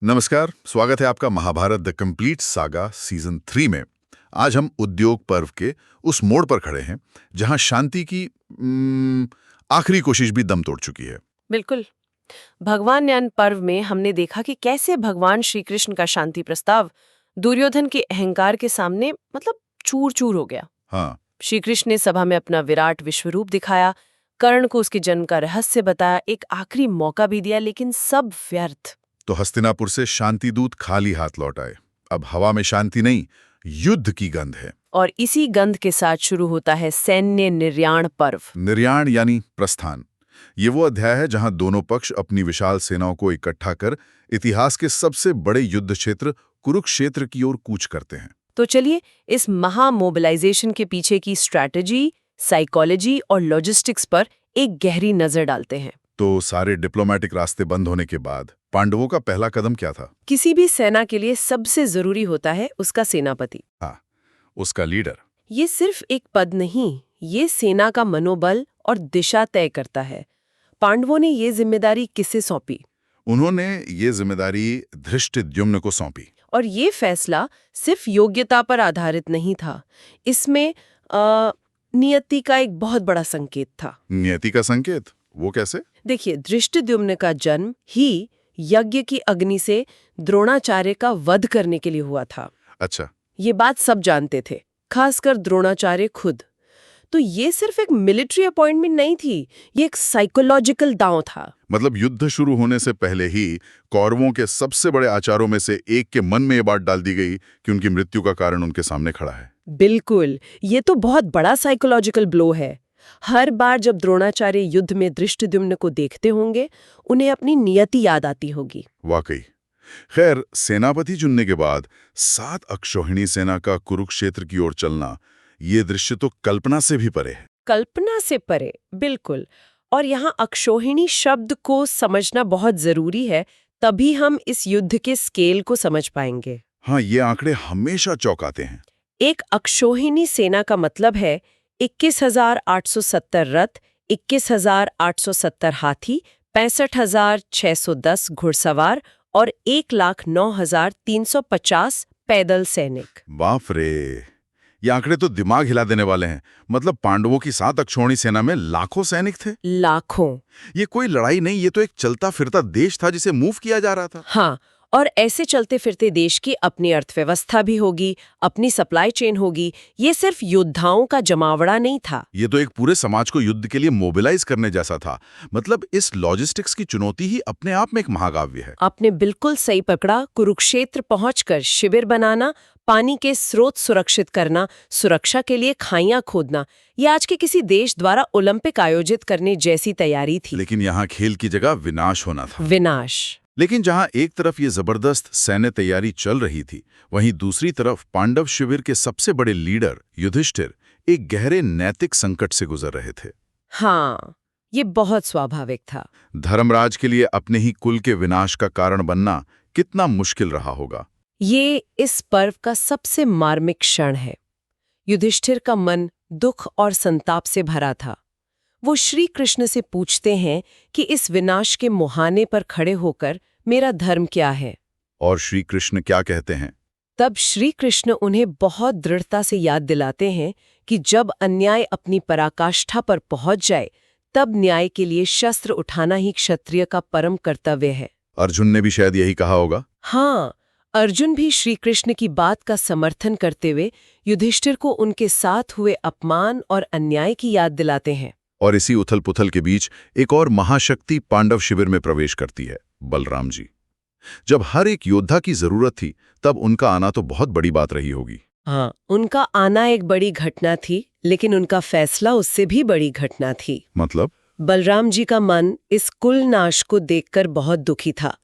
नमस्कार, स्वागत है आपका Mahabharat the complete saga season 3 में। आज हम उद्योग पर्व के उस मोड़ पर खड़े हैं जहां शांति की आखिरी कोशिश भी दम तोड़ चुकी है। बिल्कुल। भगवान ज्ञान पर्व में हमने देखा कि कैसे भगवान श्री कृष्ण का शांति प्रस्ताव दुर्योधन के अहंकार के सामने चूर चूर हो गया। हाँ, श्री कृष्ण ने सभा में अपना विराट विश्वरूप दिखाया, कर्ण को उसके जन्म का रहस्य बताया, एक आखिरी मौका भी दिया, लेकिन सब व्यर्थ। तो हस्तिनापुर से शांति दूत खाली हाथ लौट आए। अब हवा में शांति नहीं, युद्ध की गंध है। और इसी गंध के साथ शुरू होता है सैन्य निर्याण पर्व। निर्याण यानी प्रस्थान। ये वो अध्याय है जहां दोनों पक्ष अपनी विशाल सेनाओं को इकट्ठा कर इतिहास के सबसे बड़े युद्ध क्षेत्र कुरुक्षेत्र की ओर कूच करते हैं। तो चलिए इस महा मोबिलाइजेशन के पीछे की स्ट्रैटेजी, साइकोलॉजी और लॉजिस्टिक्स पर एक गहरी नजर डालते हैं। तो सारे डिप्लोमेटिक रास्ते बंद होने के बाद पांडवों का पहला कदम क्या था? किसी भी सेना के लिए सबसे जरूरी होता है उसका सेनापति। हाँ, उसका लीडर। ये सिर्फ एक पद नहीं, ये सेना का मनोबल और दिशा तय करता है। पांडवों ने ये जिम्मेदारी किसे सौंपी? उन्होंने ये जिम्मेदारी धृष्टद्युम्न को सौंपी। और ये फैसला सिर्फ योग्यता पर आधारित नहीं था, इसमें नियति का एक बहुत बड़ा संकेत था। नियति का संकेत? वो कैसे? देखिए, धृष्टद्युम्न का जन्म ही यज्ञ की अग्नि से द्रोणाचार्य का वध करने के लिए हुआ था। अच्छा। ये बात सब जानते थे, खासकर द्रोणाचार्य खुद। तो ये सिर्फ एक मिलिट्री अपॉइंटमेंट नहीं थी, ये एक साइकोलॉजिकल दांव था। मतलब युद्ध शुरू होने से पहले ही कौरवों के सबसे बड़े आचारों में से एक के मन में ये बात डाल दी गई कि उनकी मृत्यु का कारण उनके सामने खड़ा है। बिल्कुल, ये तो बहुत बड़ा साइकोलॉजिकल ब्लो है। हर बार जब द्रोणाचार्य युद्ध में धृष्टद्युम्न को देखते होंगे, उन्हें अपनी नियति याद आती होगी। वाकई। खैर, सेनापति चुनने के बाद 7 अक्षौहिणी सेना का कुरुक्षेत्र की ओर चलना, ये दृश्य तो कल्पना से भी परे है। कल्पना से परे, बिल्कुल। और यहाँ अक्षौहिणी शब्द को समझना बहुत जरूरी है, तभी हम इस युद्ध के स्केल को समझ पाएंगे। हाँ, ये आंकड़े हमेशा चौंकाते हैं। एक अक्षौहिणी सेना का मतलब है 21,870 रथ, 21,870 हाथी, 65,610 घुड़सवार और 1,09,350 पैदल सैनिक। बाप रे, ये आंकड़े तो दिमाग हिला देने वाले हैं। मतलब पांडवों की 7 अक्षौहिणी सेना में लाखों सैनिक थे। लाखों। ये कोई लड़ाई नहीं, ये तो एक चलता फिरता देश था जिसे मूव किया जा रहा था। हाँ, और ऐसे चलते फिरते देश की अपनी अर्थव्यवस्था भी होगी, अपनी सप्लाई चेन होगी। ये सिर्फ योद्धाओं का जमावड़ा नहीं था, ये तो एक पूरे समाज को युद्ध के लिए मोबिलाइज करने जैसा था। मतलब इस लॉजिस्टिक्स की चुनौती ही अपने आप में एक महाकाव्य है। आपने बिल्कुल सही पकड़ा। कुरुक्षेत्र पहुंचकर शिविर बनाना, पानी के स्रोत सुरक्षित करना, सुरक्षा के लिए खाइयां खोदना, ये आज के किसी देश द्वारा ओलंपिक आयोजित करने जैसी तैयारी थी। लेकिन यहाँ खेल की जगह विनाश होना था। विनाश। लेकिन जहां एक तरफ ये जबरदस्त सैन्य तैयारी चल रही थी, वहीं दूसरी तरफ पांडव शिविर के सबसे बड़े लीडर युधिष्ठिर एक गहरे नैतिक संकट से गुजर रहे थे। हाँ, ये बहुत स्वाभाविक था। धर्मराज के लिए अपने ही कुल के विनाश का कारण बनना कितना मुश्किल रहा होगा। ये इस पर्व का सबसे मार्मिक क्षण है। युधिष्ठिर का मन दुख और संताप से भरा था। वो श्री कृष्ण से पूछते हैं कि इस विनाश के मुहाने पर खड़े होकर मेरा धर्म क्या है? और श्री कृष्ण क्या कहते हैं? तब श्री कृष्ण उन्हें बहुत दृढ़ता से याद दिलाते हैं कि जब अन्याय अपनी पराकाष्ठा पर पहुंच जाए, तब न्याय के लिए शस्त्र उठाना ही क्षत्रिय का परम कर्तव्य है। अर्जुन ने भी शायद यही कहा होगा। हाँ, अर्जुन भी श्री कृष्ण की बात का समर्थन करते हुए युधिष्ठिर को उनके साथ हुए अपमान और अन्याय की याद दिलाते हैं। और इसी उथल पुथल के बीच एक और महाशक्ति पांडव शिविर में प्रवेश करती है, बलराम जी। जब हर एक योद्धा की जरूरत थी, तब उनका आना तो बहुत बड़ी बात रही होगी। हाँ, उनका आना एक बड़ी घटना थी, लेकिन उनका फैसला उससे भी बड़ी घटना थी। मतलब? बलराम जी का मन इस कुल नाश को देखकर बहुत दुखी था।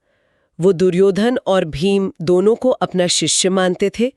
वो दुर्योधन और भीम दोनों को अपना शिष्य मानते थे।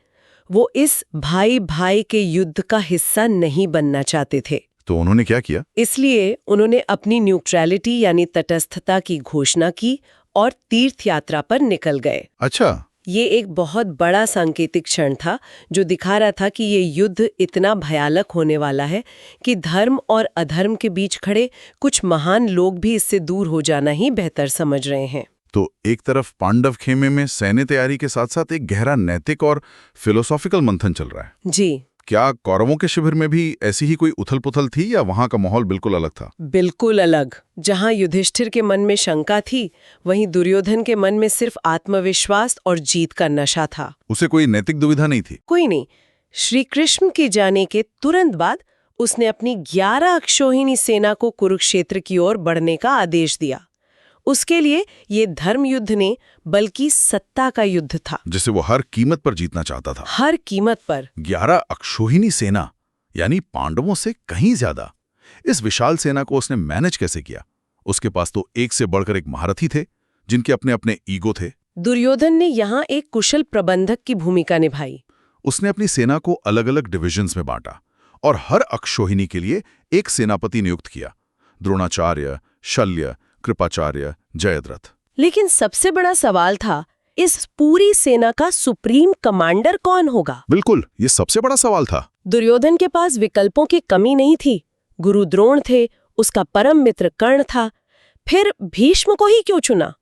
वो इस भाई भाई के युद्ध का हिस्सा नहीं बनना चाहते थे। तो उन्होंने क्या किया? इसलिए उन्होंने अपनी न्यूट्रलिटी यानी तटस्थता की घोषणा की और तीर्थ यात्रा पर निकल गए। अच्छा। ये एक बहुत बड़ा सांकेतिक क्षण था, जो दिखा रहा था कि ये युद्ध इतना भयानक होने वाला है कि धर्म और अधर्म के बीच खड़े कुछ महान लोग भी इससे दूर हो जाना ही बेहतर समझ रहे हैं। तो एक तरफ पांडव खेमे में सैन्य तैयारी के साथ साथ एक गहरा नैतिक और फिलोसॉफिकल मंथन चल रहा है। जी क्या कौरवों के शिविर में भी ऐसी ही कोई उथल-पुथल थी या वहां का माहौल बिल्कुल अलग था? बिल्कुल अलग। जहां युधिष्ठिर के मन में शंका थी, वहीं दुर्योधन के मन में सिर्फ आत्मविश्वास और जीत का नशा था। उसे कोई नैतिक दुविधा नहीं थी। कोई नहीं। श्री कृष्ण के जाने के तुरंत बाद उसने अपनी 11 अक्षौहिणी सेना को कुरुक्षेत्र की ओर बढ़ने का आदेश दिया। उसके लिए ये धर्म युद्ध ने बल्कि सत्ता का युद्ध था। जिसे वो हर कीमत पर जीतना चाहता था। हर कीमत पर। 11 अक्षौहिणी सेना यानी पांडवों से कहीं ज्यादा। इस विशाल सेना को उसने मैनेज कैसे किया? उसके पास तो एक से बढ़कर एक महारथी थे जिनके अपने अपने ईगो थे। दुर्योधन ने यहाँ एक कुशल प्रबंधक की भूमिका निभाई। उसने अपनी सेना को अलग अलग डिविजन्स में बांटा और हर अक्षौहिणी के लिए एक सेनापति नियुक्त किया। द्रोणाचार्य, शल्य, कृपाचार्य, जयद्रथ। लेकिन सबसे बड़ा सवाल था, इस पूरी सेना का सुप्रीम कमांडर कौन होगा? बिल्कुल, ये सबसे बड़ा सवाल था। दुर्योधन के पास विकल्पों की कमी नहीं थी। गुरु द्रोण थे, उसका परम मित्र कर्ण था। फिर भीष्म को ही क्यों चुना?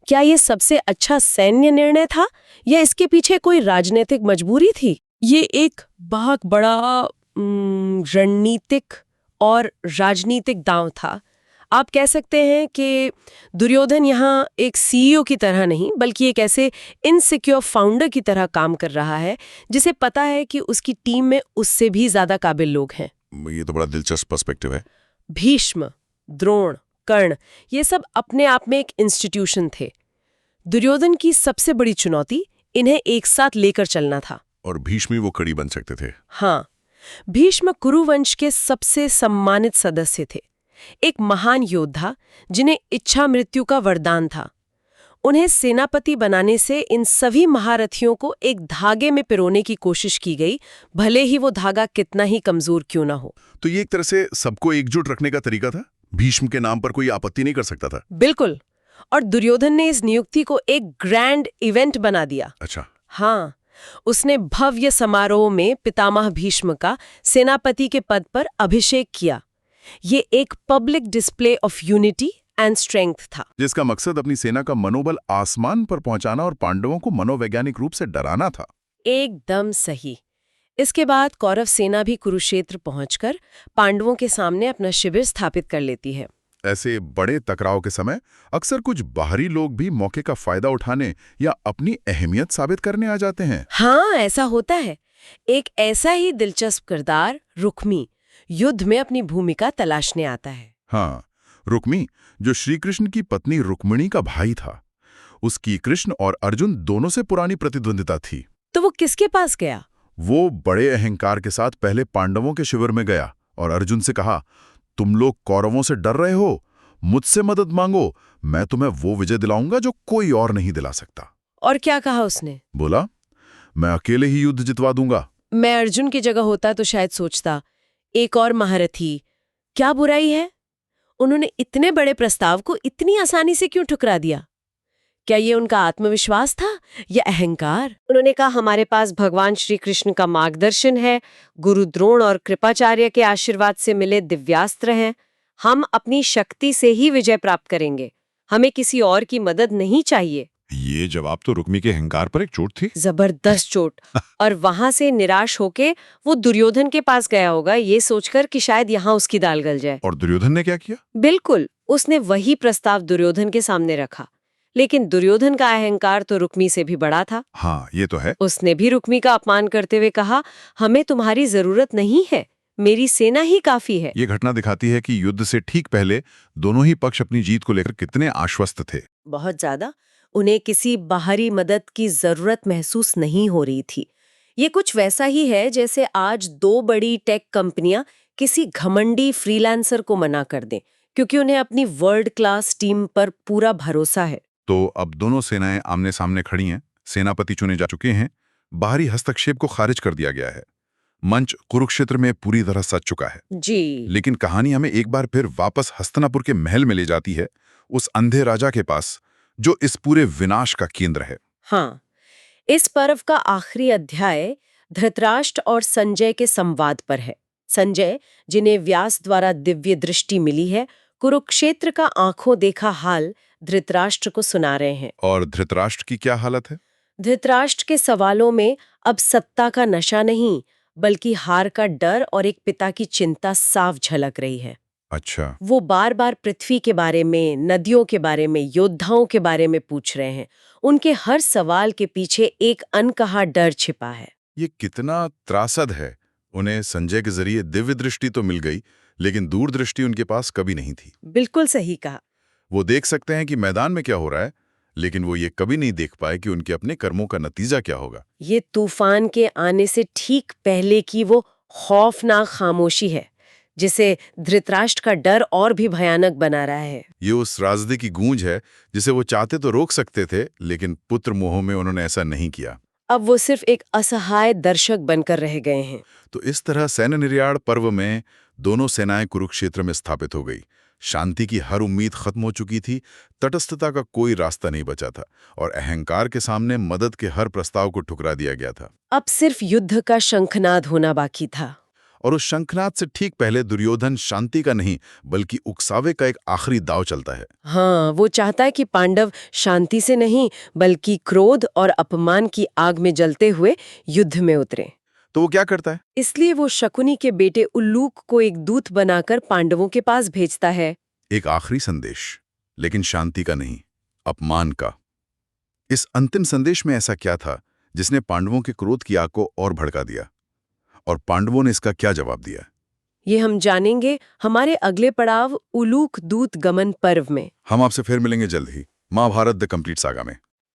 क्या ये सबसे अच्छा सैन्य निर्णय था या इसके पीछे कोई राजनीतिक मजबूरी थी? ये एक बहुत बड़ा रणनीतिक और राजनीतिक दांव था। आप कह सकते हैं कि दुर्योधन यहाँ एक सीईओ की तरह नहीं, बल्कि एक ऐसे इनसिक्योर फाउंडर की तरह काम कर रहा है जिसे पता है कि उसकी टीम में उससे भी ज्यादा काबिल लोग हैं। ये तो बड़ा दिलचस्प पर्सपेक्टिव है। भीष्म, द्रोण, कर्ण, ये सब अपने आप में एक इंस्टीट्यूशन थे। दुर्योधन की सबसे बड़ी चुनौती इन्हें एक साथ लेकर चलना था। और भीष्म वो कड़ी बन सकते थे। हाँ, भीष्म कुरुवंश के सबसे सम्मानित सदस्य थे। एक महान योद्धा जिन्हें इच्छा मृत्यु का वरदान था। उन्हें सेनापति बनाने से इन सभी महारथियों को एक धागे में पिरोने की कोशिश की गई, भले ही वो धागा कितना ही कमजोर क्यों ना हो। तो ये एक तरह से सबको एकजुट रखने का तरीका था। भीष्म के नाम पर कोई आपत्ति नहीं कर सकता था। बिल्कुल। और दुर्योधन ने इस नियुक्ति को एक ग्रैंड इवेंट बना दिया। अच्छा। हाँ, उसने भव्य समारोह में पितामह भीष्म का सेनापति के पद पर अभिषेक किया। ये एक public display of unity and strength था, जिसका मकसद अपनी सेना का मनोबल आसमान पर पहुंचाना और पांडवों को मनोवैज्ञानिक रूप से डराना था। एकदम सही। इसके बाद कौरव सेना भी कुरुक्षेत्र पहुंचकर पांडवों के सामने अपना शिविर स्थापित कर लेती है। ऐसे बड़े टकराव के समय अक्सर कुछ बाहरी लोग भी मौके का फायदा उठाने या अपनी अहमियत साबित करने आ जाते हैं। हाँ, ऐसा होता है। एक ऐसा ही दिलचस्प किरदार रुक्मी युद्ध में अपनी भूमिका तलाशने आता है। हाँ, रुक्मी जो श्री कृष्ण की पत्नी रुक्मिणी का भाई था। उसकी कृष्ण और अर्जुन दोनों से पुरानी प्रतिद्वंदिता थी। तो वो किसके पास गया? वो बड़े अहंकार के साथ पहले पांडवों के शिविर में गया और अर्जुन से कहा, तुम लोग कौरवों से डर रहे हो, मुझसे मदद मांगो, मैं तुम्हें वो विजय दिलाऊंगा जो कोई और नहीं दिला सकता। और क्या कहा उसने? बोला, मैं अकेले ही युद्ध जितवा दूंगा। मैं अर्जुन की जगह होता तो शायद सोचता, एक और महारथी, क्या बुराई है? उन्होंने इतने बड़े प्रस्ताव को इतनी आसानी से क्यों ठुकरा दिया? क्या ये उनका आत्मविश्वास था या अहंकार? उन्होंने कहा, हमारे पास भगवान श्री कृष्ण का मार्गदर्शन है, गुरु द्रोण और कृपाचार्य के आशीर्वाद से मिले दिव्यास्त्र हैं। हम अपनी शक्ति से ही विजय प्राप्त करेंगे, हमें किसी और की मदद नहीं चाहिए। ये जवाब तो रुक्मी के अहंकार पर एक चोट थी। जबरदस्त चोट। और वहां से निराश होके वो दुर्योधन के पास गया होगा, ये सोचकर कि शायद यहाँ उसकी दाल गल जाए। और दुर्योधन ने क्या किया? बिल्कुल, उसने वही प्रस्ताव दुर्योधन के सामने रखा। लेकिन दुर्योधन का अहंकार तो रुक्मी से भी बड़ा था। हाँ, ये तो है। उसने भी रुक्मी का अपमान करते हुए कहा, हमें तुम्हारी जरूरत नहीं है, मेरी सेना ही काफी है। ये घटना दिखाती है कि युद्ध से ठीक पहले दोनों ही पक्ष अपनी जीत को लेकर कितने आश्वस्त थे। बहुत ज्यादा। उन्हें किसी बाहरी मदद की जरूरत महसूस नहीं हो रही थी। ये कुछ वैसा ही है जैसे आज 2 बड़ी टेक कंपनियां किसी घमंडी फ्रीलांसर को मना कर दें, क्योंकि उन्हें अपनी वर्ल्ड क्लास टीम पर पूरा भरोसा है। तो अब दोनों सेनाएं आमने सामने खड़ी हैं, सेनापति चुने जा चुके हैं, बाहरी हस्तक्षेप को खारिज कर दिया गया है, मंच कुरुक्षेत्र में पूरी तरह सज चुका है। जी। लेकिन कहानी हमें एक बार फिर वापस हस्तिनापुर के महल में ले जाती है, उस अंधे राजा के पास जो इस पूरे विनाश का केंद्र है। हाँ, इस पर्व का आखिरी अध्याय धृतराष्ट्र और संजय के संवाद पर है। संजय, जिन्हें व्यास द्वारा दिव्य दृष्टि मिली है, कुरुक्षेत्र का आंखों देखा हाल धृतराष्ट्र को सुना रहे हैं। और धृतराष्ट्र की क्या हालत है? धृतराष्ट्र के सवालों में अब सत्ता का नशा नहीं, बल्कि हार का डर और एक पिता की चिंता साफ झलक रही है। अच्छा। वो बार बार पृथ्वी के बारे में, नदियों के बारे में, योद्धाओं के बारे में पूछ रहे हैं। उनके हर सवाल के पीछे एक अनकहा डर छिपा है। ये कितना त्रासद है। उन्हें संजय के जरिए दिव्य दृष्टि तो मिल गई, लेकिन दूरदृष्टि उनके पास कभी नहीं थी। बिल्कुल सही कहा। वो देख सकते हैं कि मैदान में क्या हो रहा है, लेकिन वो ये कभी नहीं देख पाए कि उनके अपने कर्मों का नतीजा क्या होगा। ये तूफान के आने से ठीक पहले की वो खौफनाक खामोशी है, जिसे धृतराष्ट्र का डर और भी भयानक बना रहा है। ये उस राजदे की गूंज है जिसे वो चाहते तो रोक सकते थे, लेकिन पुत्र मोह में उन्होंने ऐसा नहीं किया। अब वो सिर्फ एक असहाय दर्शक बनकर रह गए हैं। तो इस तरह सैन्य निर्याण पर्व में दोनों सेनाएं कुरुक्षेत्र में स्थापित हो गई। शांति की हर उम्मीद खत्म हो चुकी थी, तटस्थता का कोई रास्ता नहीं बचा था, और अहंकार के सामने मदद के हर प्रस्ताव को ठुकरा दिया गया था। अब सिर्फ युद्ध का शंखनाद होना बाकी था। और उस शंखनाद से ठीक पहले दुर्योधन शांति का नहीं, बल्कि उकसावे का एक आखिरी दाव चलता है। हाँ, वो चाहता है कि पांडव शांति से नहीं, बल्कि क्रोध और अपमान की आग में जलते हुए युद्ध में उतरे। तो वो क्या करता है? इसलिए वो शकुनी के बेटे उल्लूक को एक दूत बनाकर पांडवों के पास भेजता है। एक आखिरी संदेश, लेकिन शांति का नहीं, अपमान का। इस अंतिम संदेश में ऐसा क्या था जिसने पांडवों के क्रोध की आग को और भड़का दिया, और पांडवों ने इसका क्या जवाब दिया? ये हम जानेंगे हमारे अगले पड़ाव उलूक दूत गमन पर्व में। हम आपसे फिर मिलेंगे जल्द ही महाभारत द कंप्लीट सागा में।